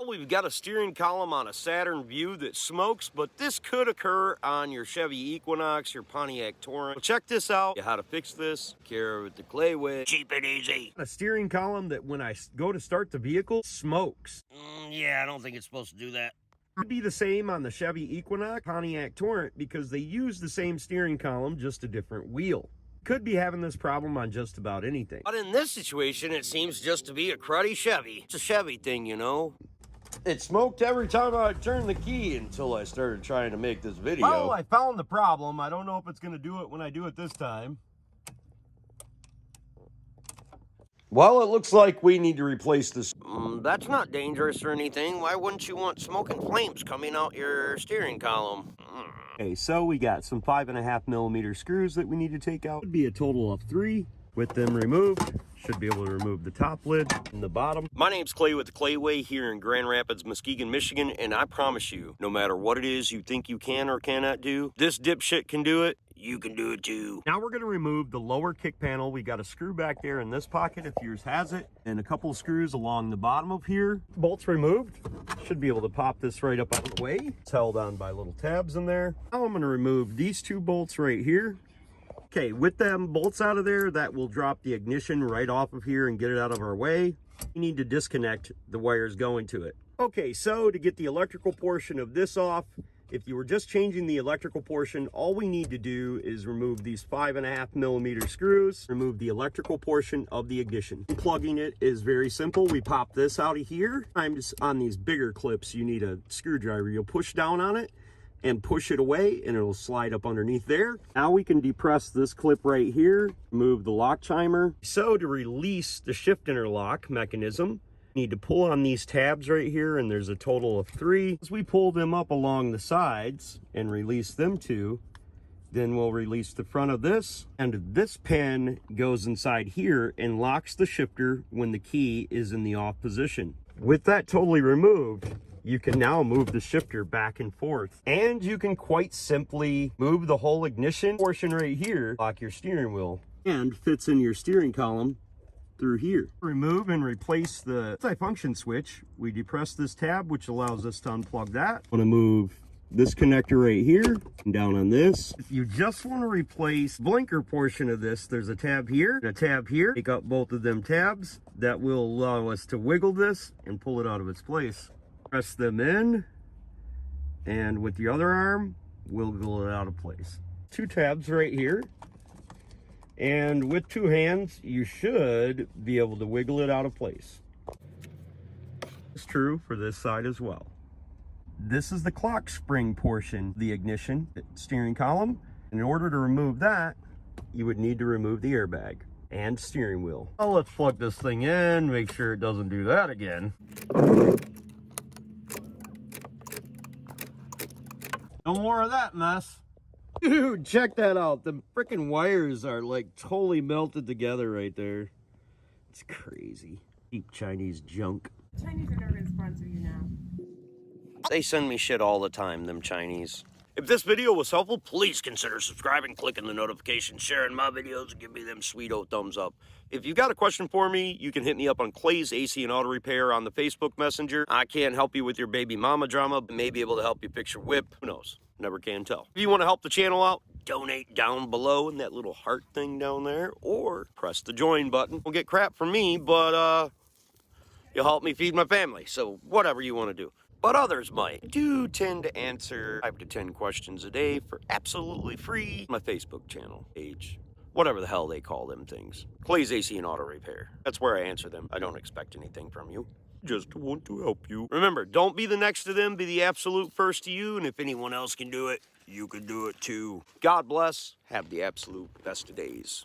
we've got a steering column on a Saturn Vue that smokes, but this could occur on your Chevy Equinox, your Pontiac Torrent. Well, check this out. How to fix this. Care with the clay way. Cheap and easy. A steering column that when I go to start the vehicle, smokes. Yeah, I don't think it's supposed to do that. Could be the same on the Chevy Equinox, Pontiac Torrent, because they use the same steering column, just a different wheel. Could be having this problem on just about anything. But in this situation, it seems just to be a cruddy Chevy. It's a Chevy thing, you know. It smoked every time I turned the key until I started trying to make this video. Well, I found the problem. I don't know if it's going to do it when I do it this time. Well, it looks like we need to replace this. That's not dangerous or anything. Why wouldn't you want smoking flames coming out your steering column? Okay, so we got some 5.5mm screws that we need to take out. Would be a total of 3. With them removed, should be able to remove the top lid and the bottom. My name's Clay with the Clayway here in Grand Rapids, Muskegon, Michigan, and I promise you, no matter what it is you think you can or cannot do, this dipshit can do it. You can do it too. Now we're going to remove the lower kick panel. We got a screw back there in this pocket if yours has it, and a couple of screws along the bottom of here. Bolts removed. Should be able to pop this right up out of the way. It's held on by little tabs in there. Now I'm going to remove these 2 bolts right here. Okay, with them bolts out of there, that will drop the ignition right off of here and get it out of our way. You need to disconnect the wires going to it. Okay, so to get the electrical portion of this off, if you were just changing the electrical portion, all we need to do is remove these 5.5mm screws, remove the electrical portion of the ignition. Plugging it is very simple. We pop this out of here. Sometimes on these bigger clips, you need a screwdriver. You'll push down on it and push it away and it'll slide up underneath there. Now we can depress this clip right here, remove the lock chimer. So to release the shift interlock mechanism, need to pull on these tabs right here, and there's a total of 3. As we pull them up along the sides and release them 2, then we'll release the front of this, and this pin goes inside here and locks the shifter when the key is in the off position. With that totally removed, you can now move the shifter back and forth, and you can quite simply move the whole ignition portion right here, lock your steering wheel, and fits in your steering column through here. Remove and replace the multifunction switch. We depress this tab, which allows us to unplug that. I'm gonna move this connector right here and down on this. If you just want to replace the blinker portion of this, there's a tab here and a tab here. Take out both of them tabs. That will allow us to wiggle this and pull it out of its place. Press them in, and with the other arm, wiggle it out of place. 2 tabs right here. And with 2 hands, you should be able to wiggle it out of place. It's true for this side as well. This is the clock spring portion, the ignition steering column. In order to remove that, you would need to remove the airbag and steering wheel. Well, let's plug this thing in, make sure it doesn't do that again. No more of that mess. Dude, check that out. The freaking wires are like totally melted together right there. It's crazy. Cheap Chinese junk. Chinese are never going to sponsor you now. They send me shit all the time, them Chinese. If this video was helpful, please consider subscribing, clicking the notification, sharing my videos, and give me them sweet old thumbs up. If you got a question for me, you can hit me up on Clay's AC and Auto Repair on the Facebook Messenger. I can't help you with your baby mama drama, but may be able to help you fix your whip. Who knows? Never can tell. If you want to help the channel out, donate down below in that little heart thing down there, or press the join button. You'll get crap from me, but you'll help me feed my family. So whatever you want to do. But others might. I do tend to answer 5 to 10 questions a day for absolutely free on my Facebook channel page. Whatever the hell they call them things. Clay's AC and Auto Repair. That's where I answer them. I don't expect anything from you. Just want to help you. Remember, don't be the next to them, be the absolute first to you, and if anyone else can do it, you can do it too. God bless. Have the absolute best of days.